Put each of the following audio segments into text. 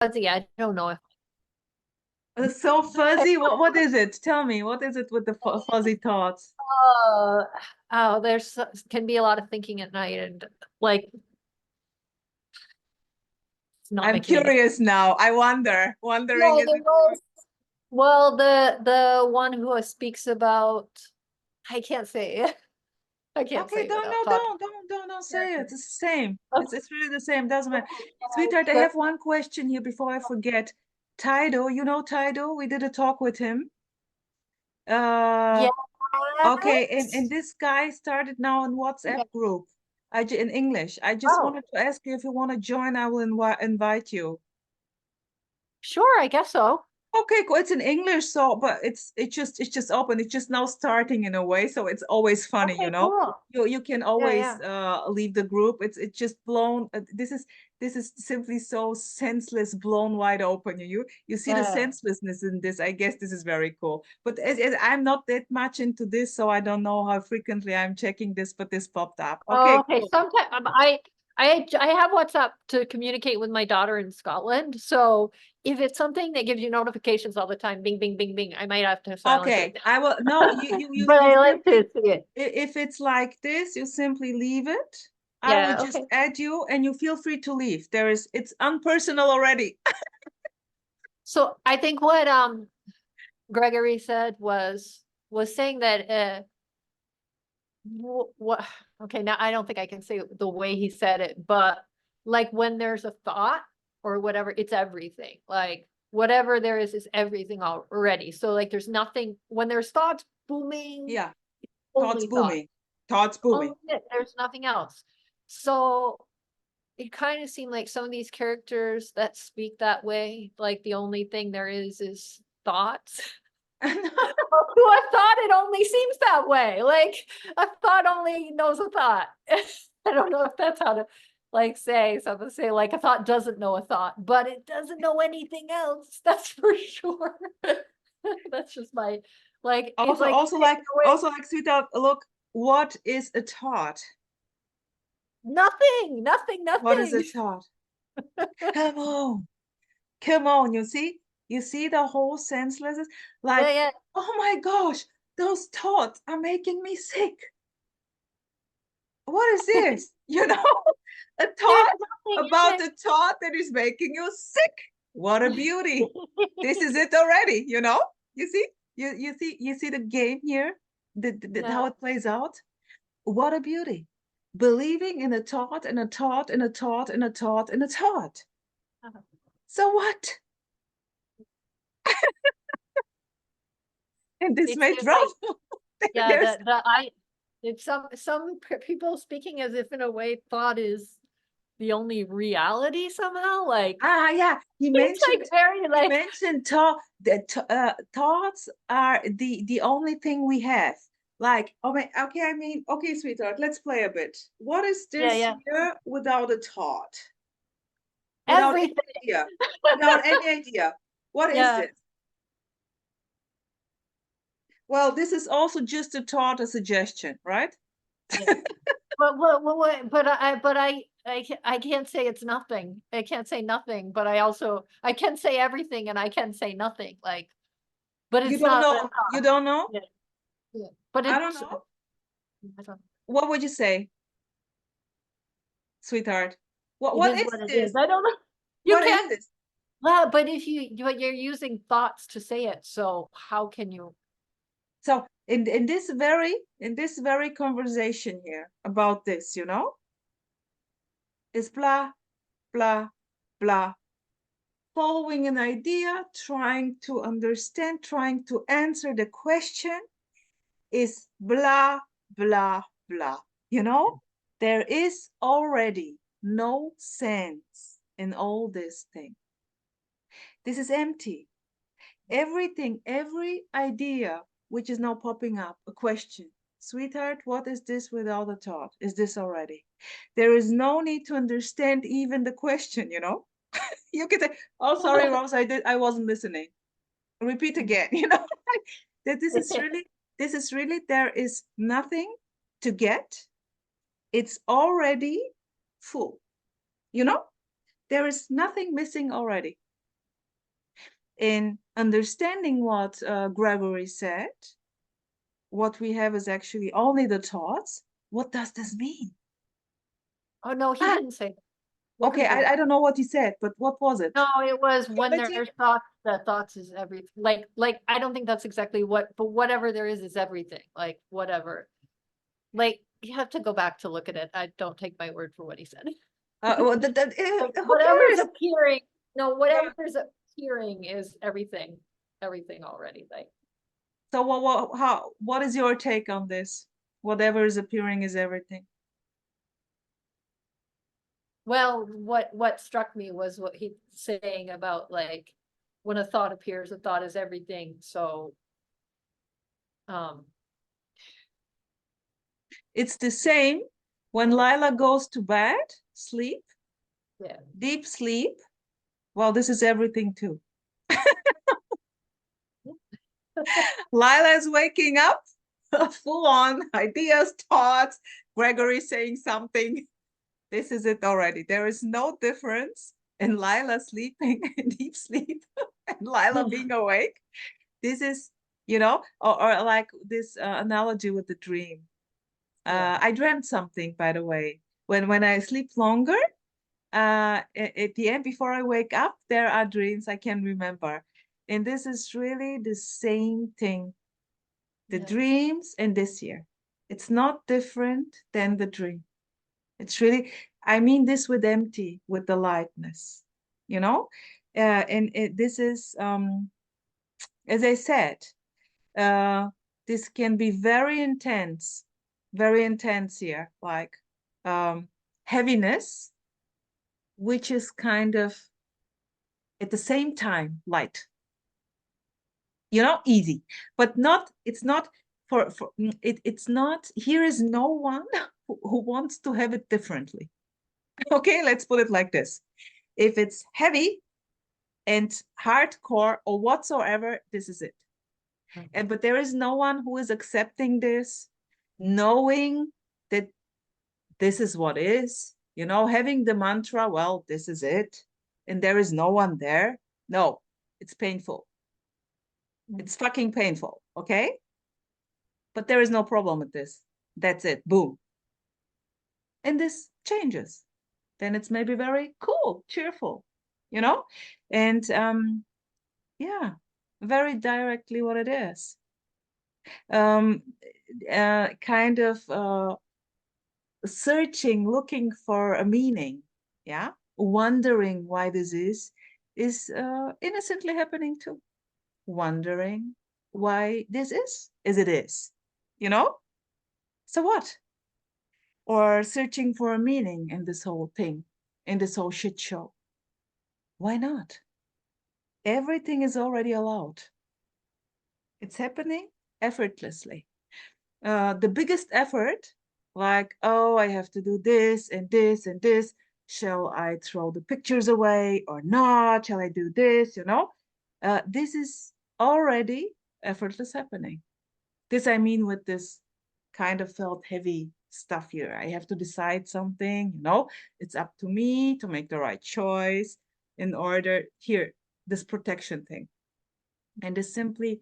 fuzzy. I don't know if It's so fuzzy. What is it? Tell me, what is it with the fuzzy thoughts? there's can be a lot of thinking at night and like it's not I'm making any sense. curious now. I wondering No, is there it was well the one who speaks about I can't say it. I can't okay, say it don't without no, talking. don't say it. It's the same. Okay, It's really the same. Doesn't matter. Sweetheart, I have one question here before I forget. Tido, you know Tido? We did a talk with him. Uh yes. okay, and this guy started now in WhatsApp Yeah. group. In English. I just Oh, wanted to ask you if you want to join, I will invite you. sure, I guess so. Okay, cool. It's in English, so but it's just open. It's just now starting in a way, so it's always funny, you Okay, know. cool. You can Yeah, always yeah. leave the group. It's just blown. This is simply so senseless, blown wide open. You see the Yeah. senselessness in this. I guess this is very cool. But as I'm not that much into this, so I don't know how frequently I'm checking this. But this popped up. Oh, Okay, okay. cool. Sometimes I have WhatsApp to communicate with my daughter in Scotland. So if it's something that gives you notifications all the time, bing, bing, bing, bing, I might have to silence Okay, it. I will. No, But you I like simply, to see it. if it's like this, you simply leave it. I will Yeah, just okay. add you and you feel free to leave. It's unpersonal already. So I think what Gregory said was saying that what okay, now I don't think I can say it the way he said it, but like when there's a thought or whatever, it's everything. Like whatever there is everything already. So like there's nothing when there's thoughts booming, Yeah, thoughts only thought. booming. Thoughts booming. Only it, there's nothing else. So it kind of seemed like some of these characters that speak that way, like the only thing there is thoughts. Who I thought it only seems that way. Like a thought only knows a thought. I don't know if that's how to like say something. Say like a thought doesn't know a thought, but it doesn't know anything else. That's for sure. That's just my like. It's Also, like also like, also like, sweetheart, look, what is a thought? nothing, nothing, What is a nothing. thought? Come on, come on. You see the whole senselessness. Yeah, Like, yeah. oh my gosh, those thoughts are making me sick. What is this? A There's thought nothing about in a thought that is making you sick. What a beauty. This is it already, you know? You see? You see the game here? Yeah. How it plays out? What a beauty. Believing in a thought and a thought and a thought and a thought and a thought. So what? And this It's may just like trouble. yeah, There's it's some people speaking as if in a way thought is the only reality somehow. Like yeah. He it's mentioned like very he like mentioned thoughts are the only thing we have. Like, okay, I mean, okay, sweetheart, let's play a bit. What is yeah, this yeah. here without a thought? Without any Everything. idea. Without any idea. What is Yeah. this? Well, this is also just a thought, a suggestion, right? Yeah. But I can't say it's nothing. I can't say nothing, but I can say everything and I can say nothing. Like, but You it's don't not know. You don't know? yeah, yeah. But I don't it's know. I don't, What would you say, sweetheart? What it what is is what it is. this? I don't know. You What is can't this? well, but if you're using thoughts to say it, so how can you So in this very conversation here about this, is blah blah blah, following an idea, trying to understand, trying to answer the question is blah blah blah. There is already no sense in all this thing. This is empty. Everything, every idea which is now popping up, a question. Sweetheart, what is this without a thought? Is this already? There is no need to understand even the question. You could say, oh, sorry, Rose, I wasn't listening. Repeat again, that this is really, there is nothing to get. It's already full, you know? There is nothing missing already. in understanding what Gregory said, what we have is actually only the thoughts. What does this mean? Oh, no, he Ah, didn't say that. What okay, did he? I don't know what he said, but what was it? No, it was when Primitive? there's thoughts, that thoughts is everything. Like, I don't think that's exactly what, but whatever there is everything, like, whatever. Like, you have to go back to look at it. I don't take my word for what he said. Well, Like, who whatever's cares? appearing, no, Yeah. whatever's appearing is everything, everything already, like. So what is your take on this? Whatever is appearing is everything. Well, what struck me was what he's saying about, like, when a thought appears, a thought is everything, so. Um, It's the same when Lila goes to bed, sleep, yeah. deep sleep. Well, this is everything too. Lila is waking up, full on ideas, thoughts, Gregory saying something. This is it already. There is no difference in Lila sleeping in deep sleep and Lila being awake. This is, or like this analogy with the dream. Yeah. I dreamt something, by the way. When I sleep longer, at the end, before I wake up, there are dreams I can remember. And this is really the same thing. The Yeah. dreams in this year. It's not different than the dream. It's really, I mean this with empty, with the lightness, you know? This is, as I said, uh, this can be very intense here, like heaviness, which is kind of at the same time light, easy, but not, it's not it's not, here is no one who wants to have it differently. Okay, let's put it like this. If it's heavy and hardcore or whatsoever, this is it. But there is no one who is accepting this, knowing that this is what is, having the mantra, well, this is it, and there is no one there. No, it's painful. It's fucking painful, okay? But there is no problem with this. That's it, boom. And this changes. Then it's maybe very cool, cheerful, you know? And yeah, very directly what it is. Um, kind of searching, looking for a meaning, yeah, wondering why this is innocently happening too. Wondering why this is as it is, you know? So what? Or searching for a meaning in this whole thing, in this whole shit show. Why not? Everything is already allowed. It's happening effortlessly. The biggest effort, like, oh, I have to do this and this and this. Shall I throw the pictures away or not? Shall I do this? This is already effortless happening. This I mean with this kind of felt heavy stuff here. I have to decide something, it's up to me to make the right choice in order here, this protection thing. And this simply,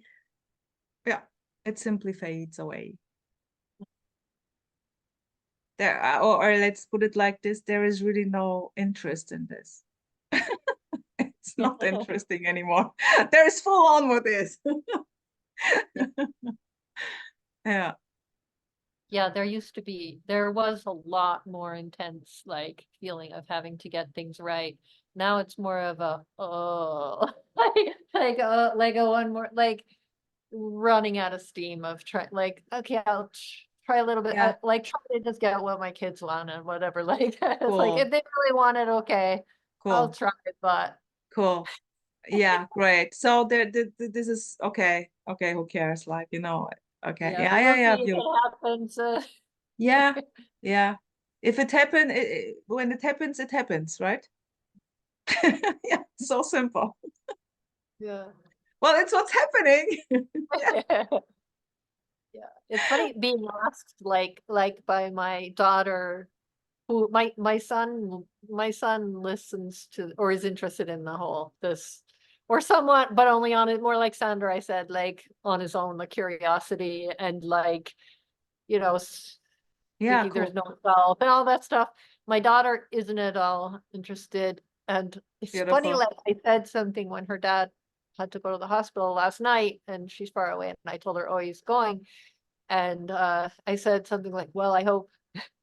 yeah, it simply fades away. There, or let's put it like this, there is really no interest in this. It's not interesting anymore. There's full on with this. Yeah. Yeah, there was a lot more intense, like, feeling of having to get things right. Now it's more of a, oh, like a one more, like, running out of steam of like, okay, I'll try a little bit, Yeah. like, try to just get what my kids want and whatever, like, it's like, Cool. if they really want it, okay, I'll Cool. try it, but. Cool. Yeah, great. So this is okay. Okay, who cares? Like, okay. Yeah, Yeah, yeah, we'll yeah, see if beautiful. it happens. Yeah, yeah. If it happen, when it happens, right? Yeah, so simple. Yeah. Well, it's what's happening. Yeah. Yeah, it's funny being asked, like by my daughter, who my son listens to or is interested in the whole this or someone, but only on it, more like Sandra, I said, like on his own, the curiosity and like, you know, Yeah, thinking there's cool. no self and all that stuff. My daughter isn't at all interested. And it's funny, Beautiful. like I said something when her dad had to go to the hospital last night and she's far away. And I told her, oh, he's going. And I said something like, well, I hope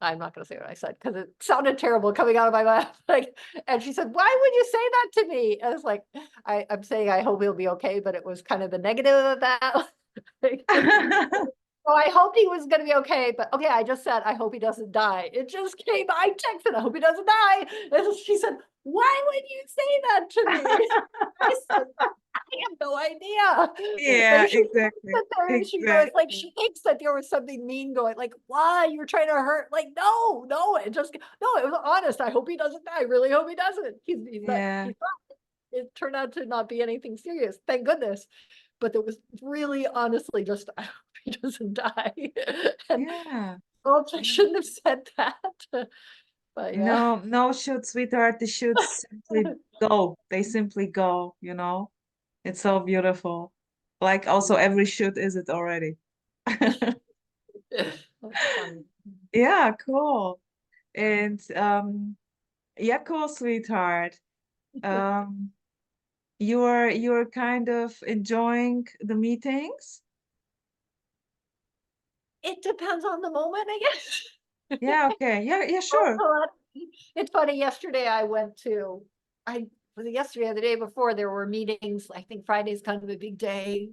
I'm not going to say what I said because it sounded terrible coming out of my mouth. Like, and she said, why would you say that to me? And I was like, I'm saying I hope he'll be okay, but it was kind of the negative of that. So I hoped he was gonna be okay, but okay, I just said I hope he doesn't die. It just came. I texted, I hope he doesn't die. And she said, "Why would you say that to me?" I said, "I have no idea." Yeah, And she exactly. sat there and she goes, like, Exactly. she thinks that there was something mean going, like, "Why you're trying to hurt?" Like, no, no, it just no, it was honest. I hope he doesn't die. I really hope he doesn't. He's not. Yeah. He's not. It turned out to not be anything serious. Thank goodness. But it was really honestly just I hope he doesn't die. And Yeah. oops, I Yeah. shouldn't have said that. But yeah. No, no shoot, sweetheart. The shoots simply go. They simply go, you know. It's so beautiful. Like also every shoot is it already. That's funny. Yeah, cool. And yeah, cool, sweetheart. Um, you're kind of enjoying the meetings? It depends on the moment, I guess. Yeah, okay. Yeah, yeah, sure. Also, it's funny, yesterday I went to, I was it yesterday or the day before, there were meetings. I think Friday's kind of a big day.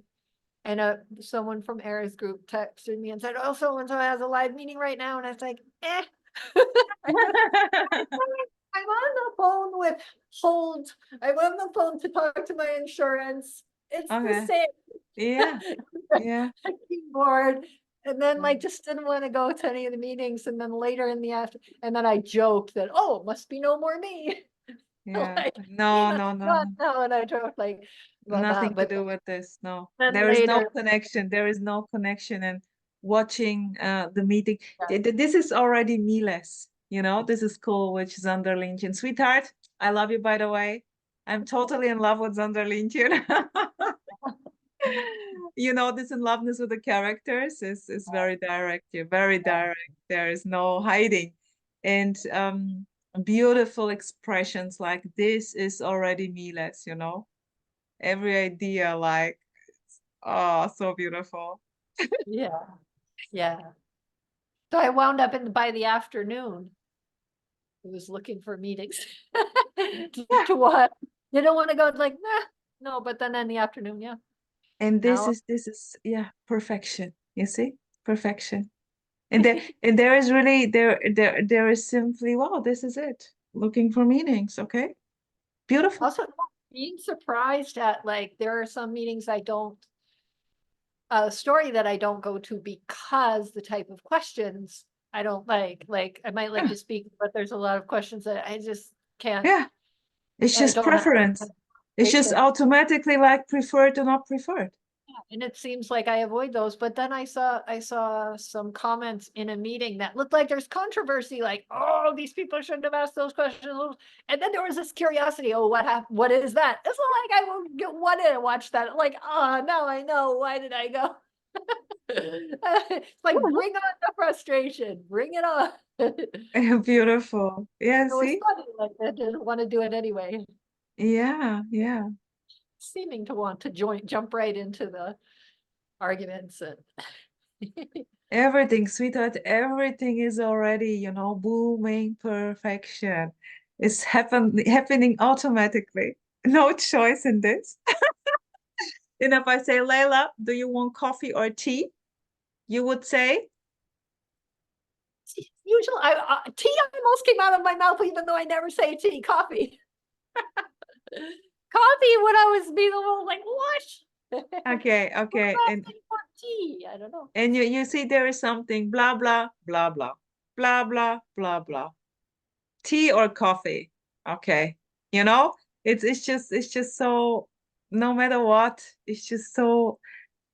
And someone from Era's group texted me and said, "Oh, so and so has a live meeting right now," and I was like, "Eh." I just, I'm on the phone with hold. I'm on the phone to talk to my insurance. It's the Okay. same. Yeah, yeah. Keyboard. And then Mm. like just didn't want to go to any of the meetings. And then later in the after, and then I joked that, oh, it must be no more me. Yeah. Like, No, no, no, not no. now. And I joked like about Nothing that. to But do with this. No. then There is no later, connection. There is no connection. And watching the meeting. yeah. This is already Miles, you know, this is cool, which is Zonderlindchen. Sweetheart, I love you, by the way. I'm totally in love with Zonderlindchen. You know, this in loveness with the characters is very direct. You're very direct. There is no hiding. And beautiful expressions like this is already Miles, you know. Every idea, like, oh, so beautiful. Yeah. Yeah. So I wound up by the afternoon. I was looking for meetings Yeah. to what? You don't want to go like, nah, no, but then in the afternoon, yeah. And Now this is yeah, perfection. You see? Perfection. And there is really there is simply wow, this is it. Looking for meanings, okay? Beautiful. also being surprised at like there are some meetings I don't a story that I don't go to because the type of questions I don't like I might like Yeah, to speak, but there's a lot of questions that I just can't, yeah. It's I just don't have preference. It's just patience. automatically like preferred or not preferred. And it seems like I avoid those, but then I saw some comments in a meeting that looked like there's controversy, like, oh, these people shouldn't have asked those questions. And then there was this curiosity, oh, what happened? What is that? It's like I will get one in and watch that. Like, oh, now I know. Why did I go? It's like bring on the frustration, bring it on. It Beautiful. Yeah, was see? funny, like I didn't want to do it anyway, Yeah, yeah. seeming to want to jump right into the arguments and Everything, sweetheart, everything is already, you know, booming perfection. It's happening automatically. No choice in this. And if I say, Layla, do you want coffee or tea? You would say, usually tea almost came out of my mouth even though I never say tea. Coffee. Coffee when I was being a little like what? okay, What okay. about And tea? I don't know. and you see there is something blah blah blah blah blah blah blah blah. Tea or coffee. Okay. You know, it's just so no matter what, it's just so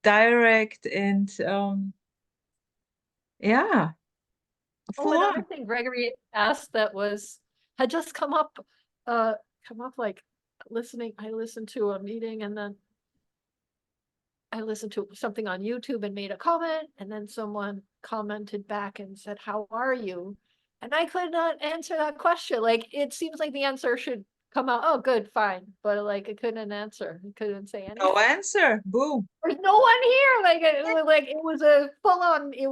direct and yeah, Oh, full another on. thing Gregory asked that was had just uh come up like I listened to a meeting and then I listened to something on YouTube and made a comment, and then someone commented back and said, "How are you?" And I could not answer that question. Like, it seems like the answer should come out, "Oh, good, fine." But like, I couldn't answer. I couldn't say anything. No answer. Boom. There's no one here. It was a full on, it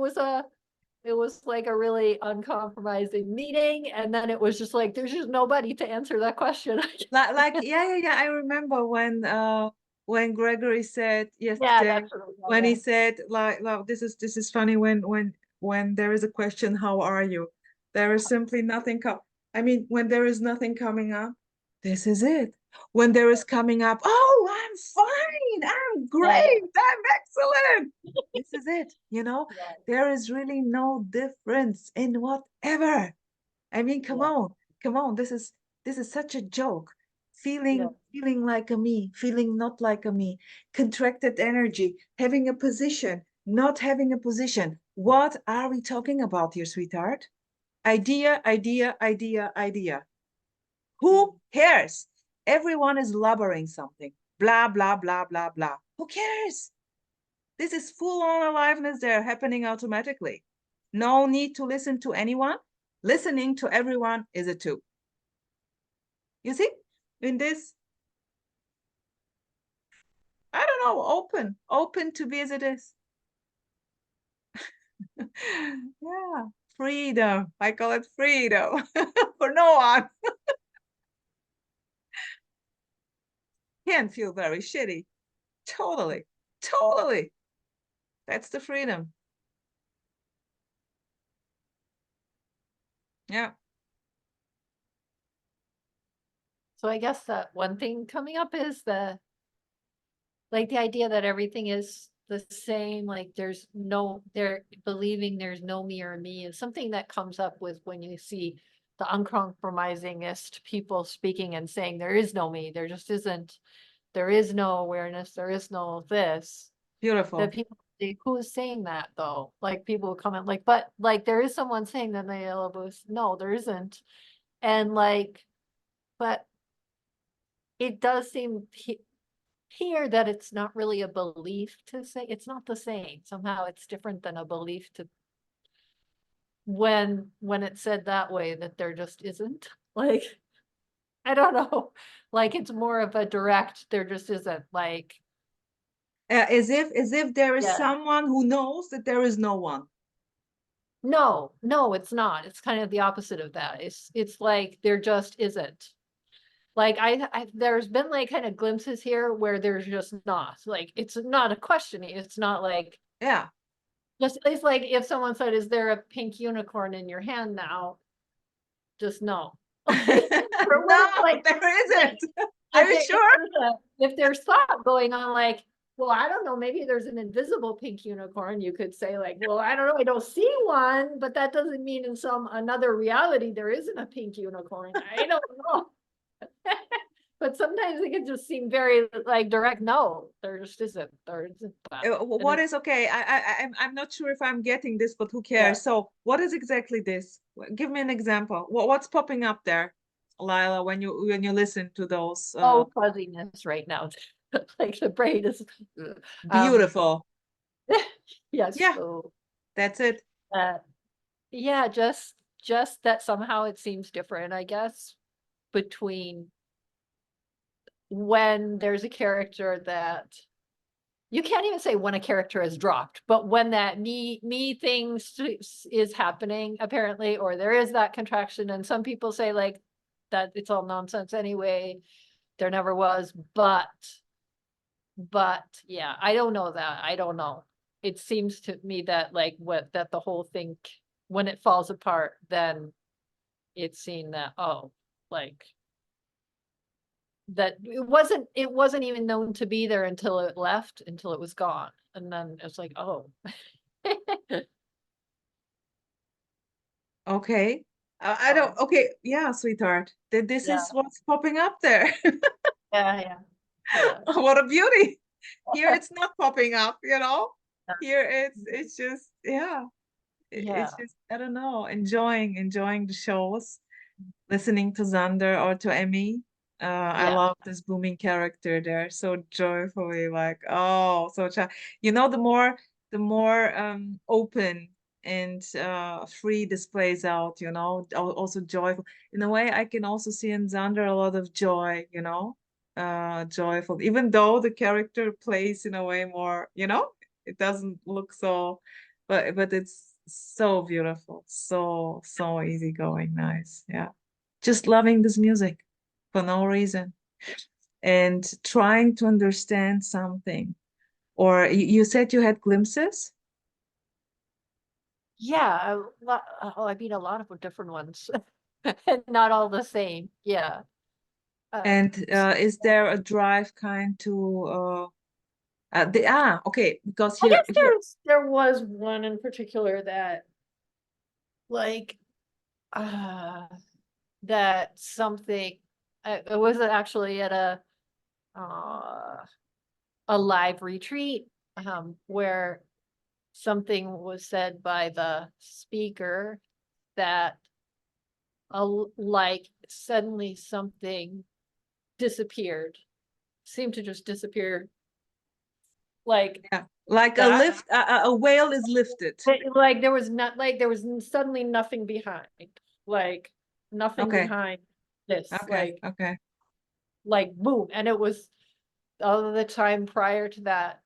was like a really uncompromising meeting. And then it was just like, there's just nobody to answer that question. Like yeah. I remember when Gregory said Yeah, yesterday, that's what it was. when Yeah. he said like, well, this is funny when there is a question, how are you? There is simply nothing I mean, when there is nothing coming up, this is it. When there is coming up, oh, I'm fine, I'm great, I'm excellent. This is it, you know? Yeah. There is really no difference in whatever. I mean, come on, this is such a joke. Yeah. Feeling like a me, feeling not like a me, contracted energy, having a position, not having a position. What are we talking about here, sweetheart? Idea, idea, idea, idea. Who cares? Everyone is lubbering something. Blah, blah, blah, blah, blah. Who cares? This is full on aliveness there happening automatically. No need to listen to anyone. Listening to everyone is a two. You see, in this, I don't know, open to be as it is. Yeah, freedom. I call it freedom for no one. Can feel very shitty. Totally, totally. That's the freedom. Yeah. So I guess that one thing coming up is the idea that everything is the same, like they're believing there's no me or me is something that comes up with when you see the uncompromisingest people speaking and saying there is no me, there just isn't, there is no awareness, there is no this. That Beautiful. people say, who is saying that though? Like people will comment like, but like there is someone saying that they no, there isn't. And like, but it does seem here that it's not really a belief to say, it's not the same. Somehow it's different than a belief to when it's said that way, that there just isn't. Like, I don't know. Like it's more of a direct, there just isn't, like, As if there is yeah. someone who knows that there is no one. No, it's not. It's kind of the opposite of that. It's like there just isn't. Like there's been like kind of glimpses here where there's just not. Like it's not a question. It's not like Yeah. just it's like if someone said, "Is there a pink unicorn in your hand now?" Just no. No, Like there isn't. Are if you sure? if there's thought going on, like, well, I don't know, maybe there's an invisible pink unicorn. You could say like, well, I don't know, I don't see one, but that doesn't mean in some another reality there isn't a pink unicorn. I don't know. But sometimes it can just seem very like direct. No, there just isn't. There isn't that. What is okay? I'm not sure if I'm getting this, but who Yeah. cares? So, what is exactly this? Give me an example. What's popping up there, Lila, when you listen to those? Oh, fuzziness right now. Like the brain is um Beautiful. yes. Yeah, So that's it. uh yeah, just that somehow it seems different, I guess, between when there's a character that you can't even say when a character is dropped, but when that me thing is happening apparently, or there is that contraction, and some people say like that it's all nonsense anyway, there never was, but yeah, I don't know that. I don't know. It seems to me that like that the whole thing, when it falls apart, then it's seen that, oh, like that it wasn't even known to be there until it left, until it was gone. And then it's like, oh. Okay. I don't. Um, Okay. Yeah, sweetheart. This yeah, is what's popping up there. yeah, yeah, What a beauty. Here it's not popping up, you know? yeah, Here it's just, yeah. yeah, It's just, I don't know, enjoying the shows, listening to Xander or to Emmy. I love this booming character there, so joyfully, like, oh, so the more open and free this plays out, also joyful. In a way, I can also see in Xander a lot of joy, joyful, even though the character plays in a way more, it doesn't look so, but it's so beautiful, so easygoing, nice, yeah. Just loving this music for no reason and trying to understand something. Or you said you had glimpses? Yeah, I mean, a lot of different ones, and not all the same. Yeah. And is there a drive kind to okay, because I here guess there was one in particular that like uh that something it wasn't actually at uh a live retreat where something was said by the speaker that like suddenly something disappeared, seemed to just disappear like yeah, like a that. lift, a whale is lifted. Like there was not like there was suddenly nothing behind, like nothing Okay, behind this, okay, okay. like boom. And it was all of the time prior to that,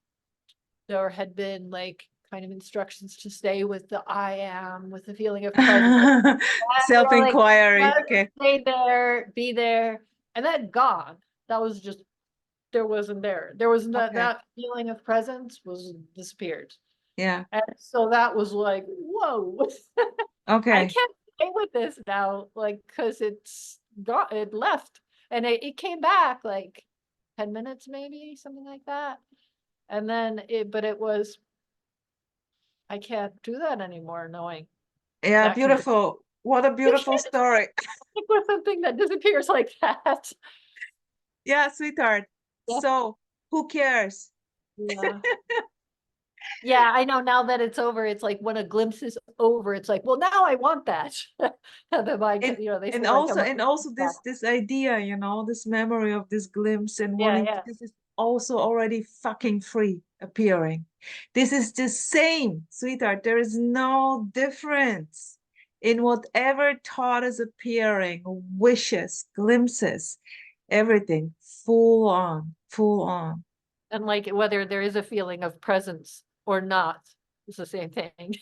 there had been like kind of instructions to stay with the I am, with the feeling of presence. Like Self-inquiry, okay, stay there, be there, and that gone. That was just there wasn't there. There was not okay, that feeling of presence was disappeared. yeah, And so that was like, whoa, I okay. can't stay with this now, like, because it's got it left. And it came back like 10 minutes, maybe something like that. And then but it was, I can't do that anymore, knowing Yeah, that can beautiful. What a you beautiful can't story. stick with something that disappears like that. Yeah, sweetheart. Yeah. So, who cares? Yeah. Yeah, I know now that it's over, it's like when a glimpse is over, it's like, well, now I want that. The mind, and they say and like also and also back. this idea, this memory of this glimpse and Yeah, wanting to, yeah. this is also already fucking free appearing. This is the same, sweetheart. There is no difference in whatever thought is appearing, wishes, glimpses, everything full on, full on. And like whether there is a feeling of presence or not, it's the same thing.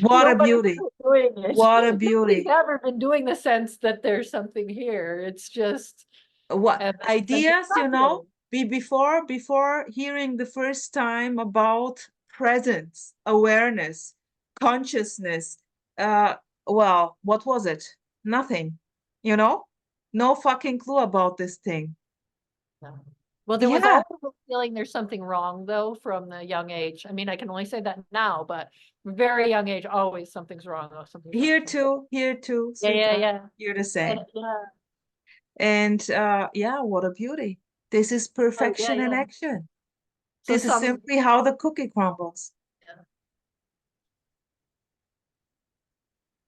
What a Nobody's beauty. doing it. What a Nobody's beauty. ever been doing the sense that there's something here. It's just What a sense of ideas, nothing. before hearing the first time about presence, awareness, consciousness, uh well, what was it? Nothing, no fucking clue about this thing. No. Well, there was Yeah, always a feeling there's something wrong though from the young age. I mean, I can only say that now, but very young age, always something's wrong. Oh, something's wrong. here too, Yeah, yeah, sweetheart. yeah. You're the same. Yeah. And yeah, what a beauty. This is Oh, yeah, perfection in yeah. action. So This is some, simply how the cookie crumbles. yeah.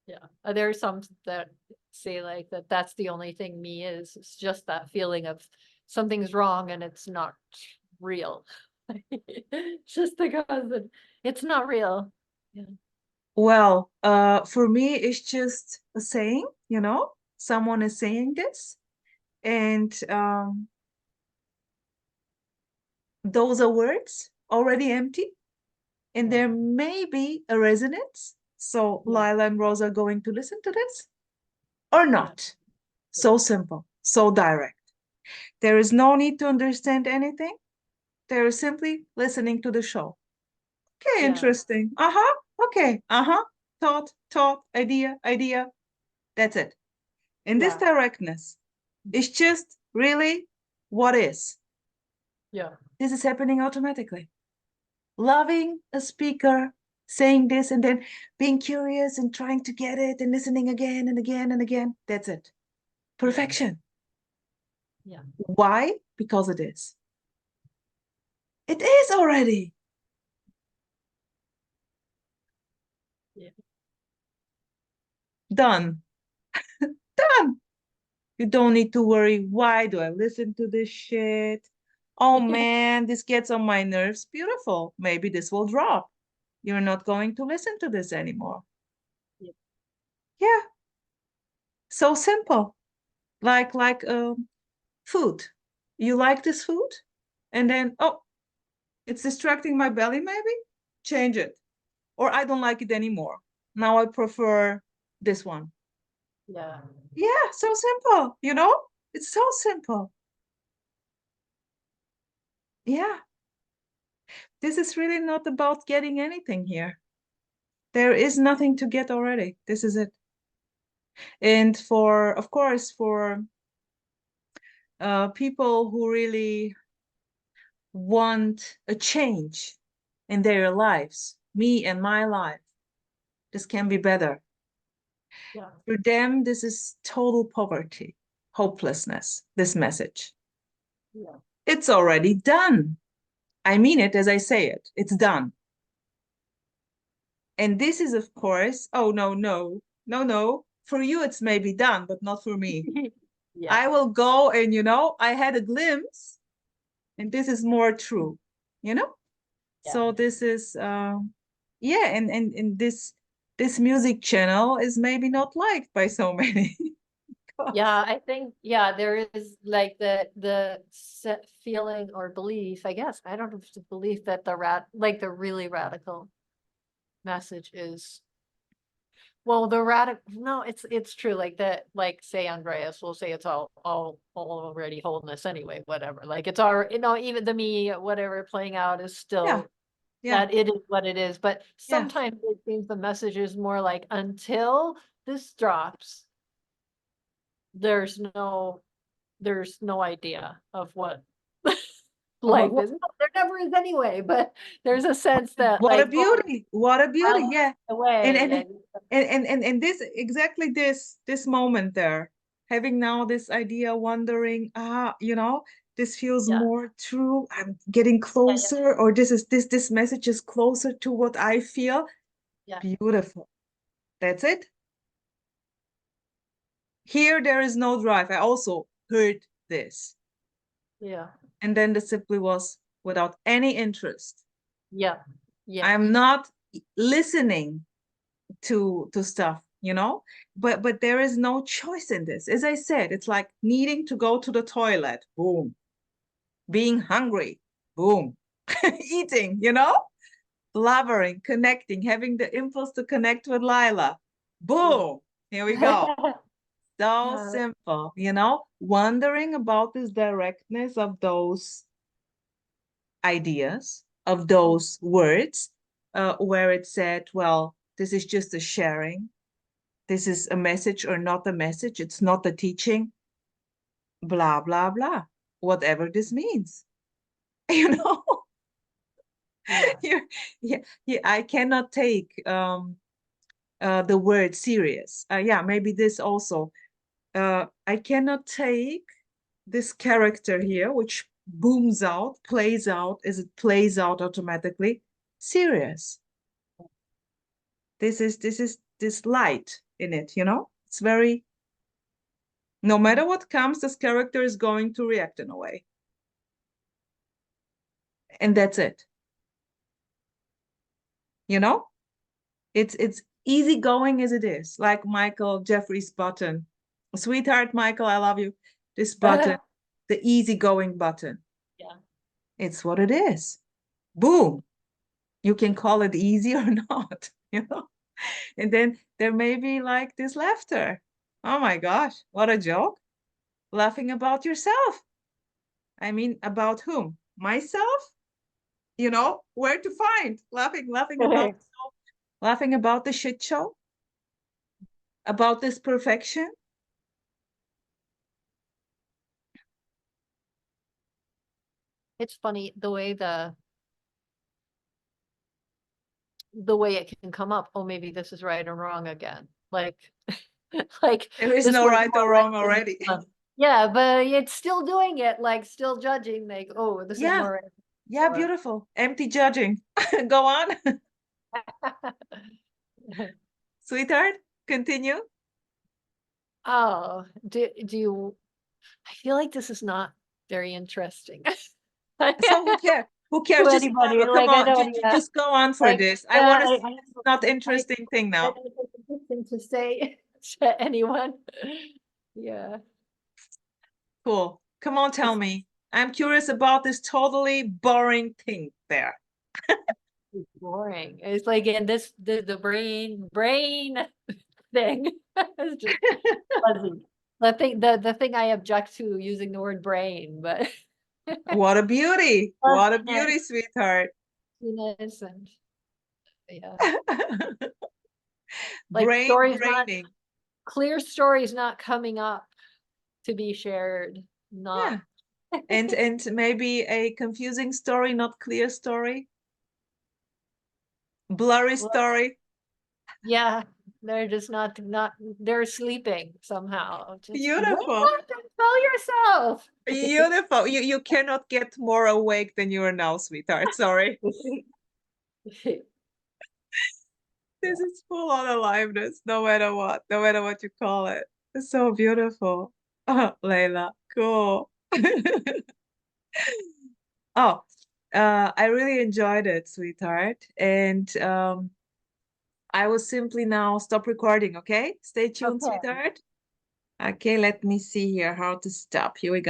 Yeah, there are some that say like that that's the only thing me is. It's just that feeling of something's wrong and it's not real. Just because it's not real. Yeah. Well, for me, it's just a saying, someone is saying this, and those are words already empty, and Yeah. there may be a resonance. So Yeah. Lila and Rosa are going to listen to this or Yeah. not. So simple, so direct. There is no need to understand anything. They're simply listening to the show. Okay, Yeah. interesting. Uh-huh. Okay. Uh-huh. Thought, idea. That's it. In this Yeah. directness, it's just really what is. Yeah. This is happening automatically. Loving a speaker, saying this, and then being curious and trying to get it and listening again and again and again. That's it. Yeah. Perfection. Yeah. Why? Because it is. It is already Yeah. done. Done. You don't need to worry, why do I listen to this shit? Oh man, this gets on my nerves. Beautiful. Maybe this will drop. You're not going to listen to this anymore. Yeah. Yeah, so simple. Like food. You like this food? And then, oh, it's distracting my belly, maybe? Change it. Or I don't like it anymore. Now I prefer this one. Yeah. Yeah, so simple, you know? It's so simple. Yeah, this is really not about getting anything here. There is nothing to get already. This is it. And for, of course, for people who really want a change in their lives, me and my life, this can be better. Yeah. For them, this is total poverty, hopelessness, this message. Yeah. It's already done. I mean it as I say it. It's done. And this is, of course, oh, no, no, no, no. For you, it's maybe done, but not for me. Yeah. I will go and, you know, I had a glimpse, and this is more true, you know? Yeah. So this is, yeah, and this music channel is maybe not liked by so many. Yeah, I think, yeah, there is like the set feeling or belief, I guess. I don't know if it's a belief that like the really radical message is, well, the radical, no, it's true. Like that, like say Andreas will say it's all already wholeness anyway, whatever. Like it's already, even the me, whatever playing out is Yeah, still yeah, that it is what it is. But yeah. sometimes it seems the message is more like until this drops, there's no there's no idea of what What, life is. No, there never is anyway, but there's a sense that what a like, oh, beauty! What a beauty! out Yeah, and away. and And and this exactly this moment there, having now this idea, wondering, you know, this feels yeah, more true. I'm getting yeah, yeah, closer, or this message is closer to what I feel. yeah, Beautiful. That's it. Here there is no drive. I also heard this, yeah, and then the simply was without any interest. yeah, yeah, I'm not listening to stuff, you know, but there is no choice in this. As I said, it's like needing to go to the toilet, boom, being hungry, boom, eating, you know, blubbering, connecting, having the impulse to connect with Lila, yeah. boom, here we go. So Yeah, simple, you know, wondering about this directness of those ideas, of those words, where it said, well, this is just a sharing, this is a message or not a message, it's not a teaching, blah, blah, blah, whatever this means. You know, yeah, yeah, yeah, yeah, I cannot take the word serious. Yeah, maybe this also. I cannot take this character here, which booms out, plays out, as it plays out automatically, serious. This is this light in it, you know? It's very, no matter what comes, this character is going to react in a way. And that's it. You know? It's easygoing as it is, like Michael Jeffrey's button. Sweetheart, Michael, I love you. This button, the easygoing button. yeah, It's what it is. Boom. You can call it easy or not, you know? And then there may be like this laughter. Oh my gosh, what a joke. Laughing about yourself. I mean, about whom? Myself? You know, where to find? Laughing about myself, laughing about the shit show, about this perfection. it's funny the way it can come up. Oh, maybe this is right or wrong again. Like, like There is this no word's right more or right wrong than this already. one. Yeah, but it's still doing it, like still judging, like, oh, this is Yeah, more right. yeah, Or beautiful. Empty judging. Go on, sweetheart. Continue. Oh, do you, I feel like this is not very interesting. So who cares? Who cares? To Just anybody, come like, I on, don't, yeah, just go on for like, this. I yeah, want to see I this not I interesting thing I now. don't think it's interesting to say to anyone. Yeah, Cool. Come on, tell it's me. I'm curious about this totally boring thing there. boring. It's like in this, the brain thing is just fuzzy. The thing I object to using the word brain, but What a beauty. What a fuzziness, beauty, sweetheart. fuzziness, and yeah, like Brain stories not braining. clear, stories not coming up to be shared, not Yeah. And maybe a confusing story, not clear story, blurry well, story. yeah, they're just not they're sleeping somehow. Just wake Beautiful. up and tell yourself. Beautiful. You cannot get more awake than you are now, sweetheart. Sorry. This is full on aliveness, no matter what you call it. It's so beautiful. Oh, Layla, cool. Oh, I really enjoyed it, sweetheart. And I will simply now stop recording, okay? Stay tuned, Okay. sweetheart. Okay, let me see here how to stop. Here we go.